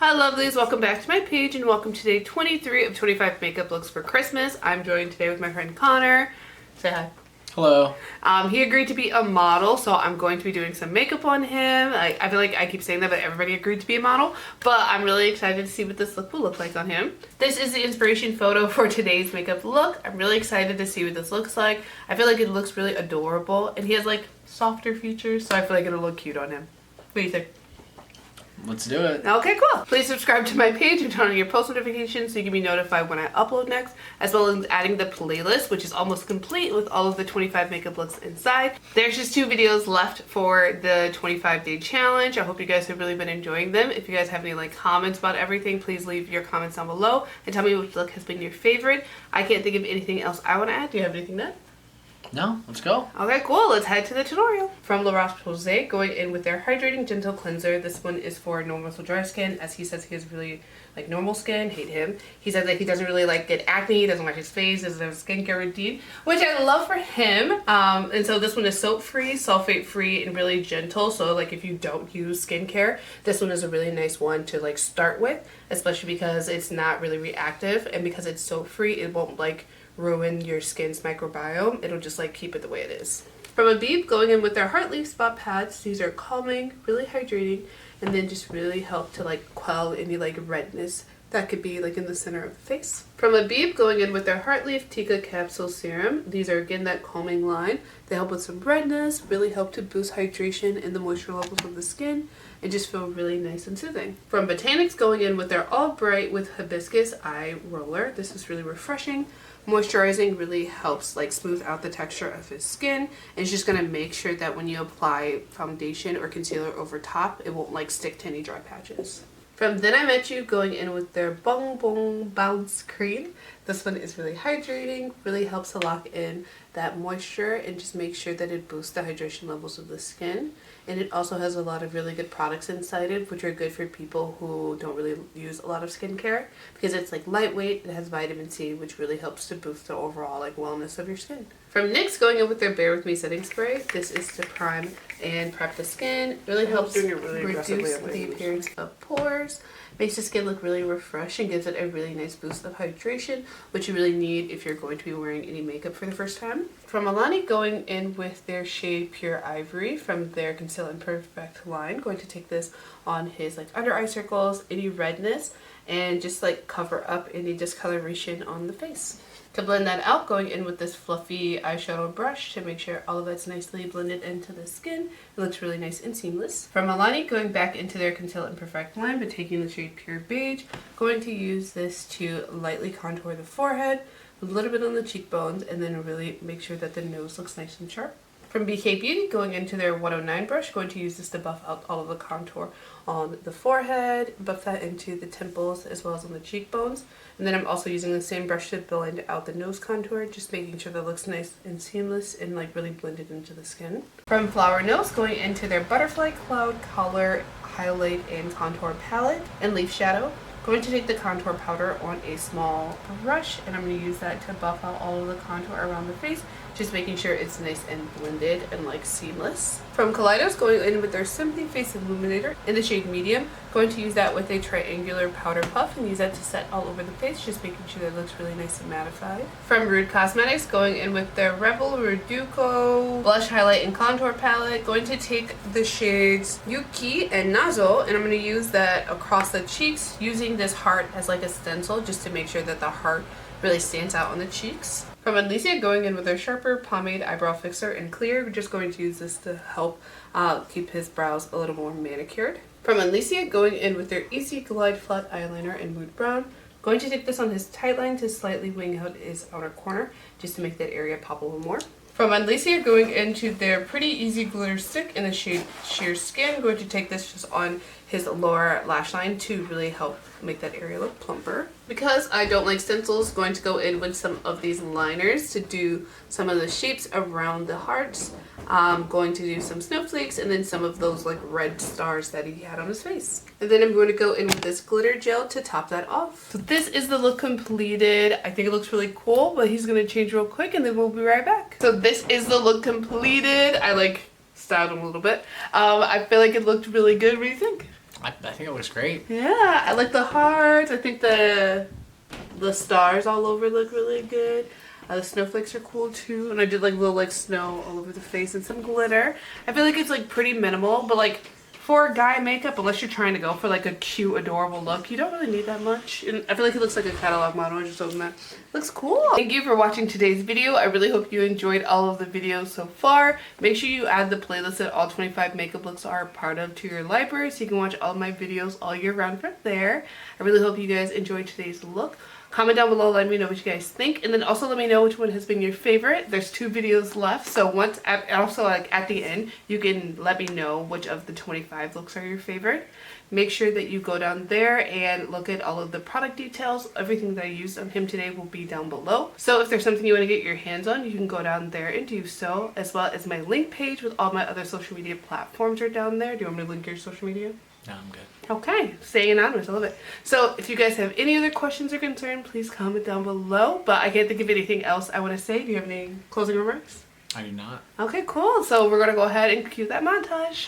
Hi lovelies, welcome back to my page and welcome to day 23 of 25 makeup looks for Christmas. I'm joined today with my friend Connor. Say hi. Hello. He agreed to be a model, so I'm going to be doing some makeup on him. I feel like I keep saying that, but everybody agreed to be a model. But I'm really excited to see what this look will look like on him. This is the inspiration photo for today's makeup look. I'm really excited to see what this looks like. I feel like it looks really adorable, and he has like softer features, so I feel like it'll look cute on him. What do you think? Let's do it. Okay, cool. Please subscribe to my page and turn on your post notifications so you can be notified when I upload next, as well as adding the playlist, which is almost complete with all of the 25 makeup looks inside. There's just 2 videos left for the 25-day challenge. I hope you guys have really been enjoying them. If you guys have any comments about everything, please leave your comments down below and tell me which look has been your favorite. I can't think of anything else I want to add. Do you have anything to add? No, let's go. Okay, cool. Let's head to the tutorial. From Roche-Posay, going in with their Hydrating Gentle Cleanser. This one is for normal to dry skin, as he says he has really normal skin. Hate him. He says that he doesn't really get acne, he doesn't wash his face, doesn't have a skincare routine, which I love for him. And so this one is soap-free, sulfate-free, and really gentle. So if you don't use skincare, this one is a really nice one to start with, especially because it's not really reactive, and because it's soap-free, it won't ruin your skin's microbiome. It'll just keep it the way it is. From Abib, going in with their Heartleaf spot pads. These are calming, really hydrating, and then just really help to quell any redness that could be in the center of the face. From Abib, going in with their Heartleaf TECA Capsule Serum. These are again that calming line. They help with some redness, really help to boost hydration and the moisture levels of the skin, and just feel really nice and soothing. From Botanics, going in with their All Bright with Hibiscus Eye Roller. This is really refreshing. Moisturizing, really helps smooth out the texture of his skin, and it's just going to make sure that when you apply foundation or concealer over top, it won't stick to any dry patches. From Then I Met You, going in with their Bong Bounce Cream. This one is really hydrating, really helps to lock in that moisture and just make sure that it boosts the hydration levels of the skin. And it also has a lot of really good products inside it, which are good for people who don't really use a lot of skincare, because it's lightweight, it has vitamin C, which really helps to boost the overall wellness of your skin. From NYX, going in with their Bare With Me setting spray. This is to prime and prep the skin. Really helps reduce the appearance of pores. Makes the skin look really refreshed and gives it a really nice boost of hydration, which you really need if you're going to be wearing any makeup for the first time. From Milani, going in with their shade Pure Ivory from their Conceal+Perfect line. Going to take this on his under eye circles, any redness, and just cover up any discoloration on the face. To blend that out, going in with this fluffy eyeshadow brush to make sure all of that's nicely blended into the skin. It looks really nice and seamless. From Milani, going back into their Conceal+Perfect line, but taking the shade Pure Beige. Going to use this to lightly contour the forehead, a little bit on the cheekbones, and then really make sure that the nose looks nice and sharp. From BK Beauty, going into their 109 brush, going to use this to buff out all of the contour on the forehead, buff that into the temples as well as on the cheekbones. And then I'm also using the same brush to blend out the nose contour, just making sure that looks nice and seamless and really blended into the skin. From FlowerKnows, going into their Butterfly Cloud Color Highlight and Contour Palette and Leaf Shadow. Going to take the contour powder on a small brush, and I'm going to use that to buff out all of the contour around the face, just making sure it's nice and blended and seamless. From Kaleidos, going in with their Symphony Face Illuminator in the shade Medium. Going to use that with a triangular powder puff and use that to set all over the face, just making sure that it looks really nice and mattified. From Rude Cosmetics, going in with their Rebel Rudeko Blush Highlight and Contour Palette. Going to take the shades Yuki and Nazo, and I'm going to use that across the cheeks, using this heart as a stencil, just to make sure that the heart really stands out on the cheeks. From Unleashia, going in with their Sharper Pomade Eyebrow Fixer in Clear. We're just going to use this to help keep his brows a little more manicured. From Unleashia, going in with their Easy Glide Flat Eyeliner in Mood Brown. Going to take this on his tight line to slightly wing out his outer corner, just to make that area pop a little more. From Unleashia, going into their Pretty Easy Glitter Stick in the shade Sheer Skin. Going to take this just on his lower lash line to really help make that area look plumper. Because I don't like stencils, going to go in with some of these liners to do some of the shapes around the hearts. I'm going to do some snowflakes and then some of those red stars that he had on his face. And then I'm going to go in with this glitter gel to top that off. So this is the look completed. I think it looks really cool, but he's going to change real quick and then we'll be right back. So this is the look completed. I styled him a little bit. I feel like it looked really good. What do you think? I think it looks great. Yeah, I like the hearts. I think the stars all over look really good. The snowflakes are cool too, and I did like little like snow all over the face and some glitter. I feel like it's like pretty minimal, but like for guy makeup, unless you're trying to go for like a cute, adorable look, you don't really need that much. And I feel like it looks like a catalog model. I just opened that. Looks cool. Thank you for watching today's video. I really hope you enjoyed all of the videos so far. Make sure you add the playlist that all 25 makeup looks are a part of to your library so you can watch all of my videos all year round from there. I really hope you guys enjoyed today's look. Comment down below, let me know what you guys think, and then also let me know which one has been your favorite. There's 2 videos left, so also like at the end, you can let me know which of the 25 looks are your favorite. Make sure that you go down there and look at all of the product details. Everything that I used on him today will be down below. So if there's something you want to get your hands on, you can go down there and do so, as well as my link page with all my other social media platforms are down there. Do you want me to link your social media? No, I'm good. Okay, staying anonymous, I love it. So if you guys have any other questions or concerns, please comment down below. But I can't think of anything else I want to say. Do you have any closing remarks? I do not. Okay, cool. So we're going to go ahead and cue that montage.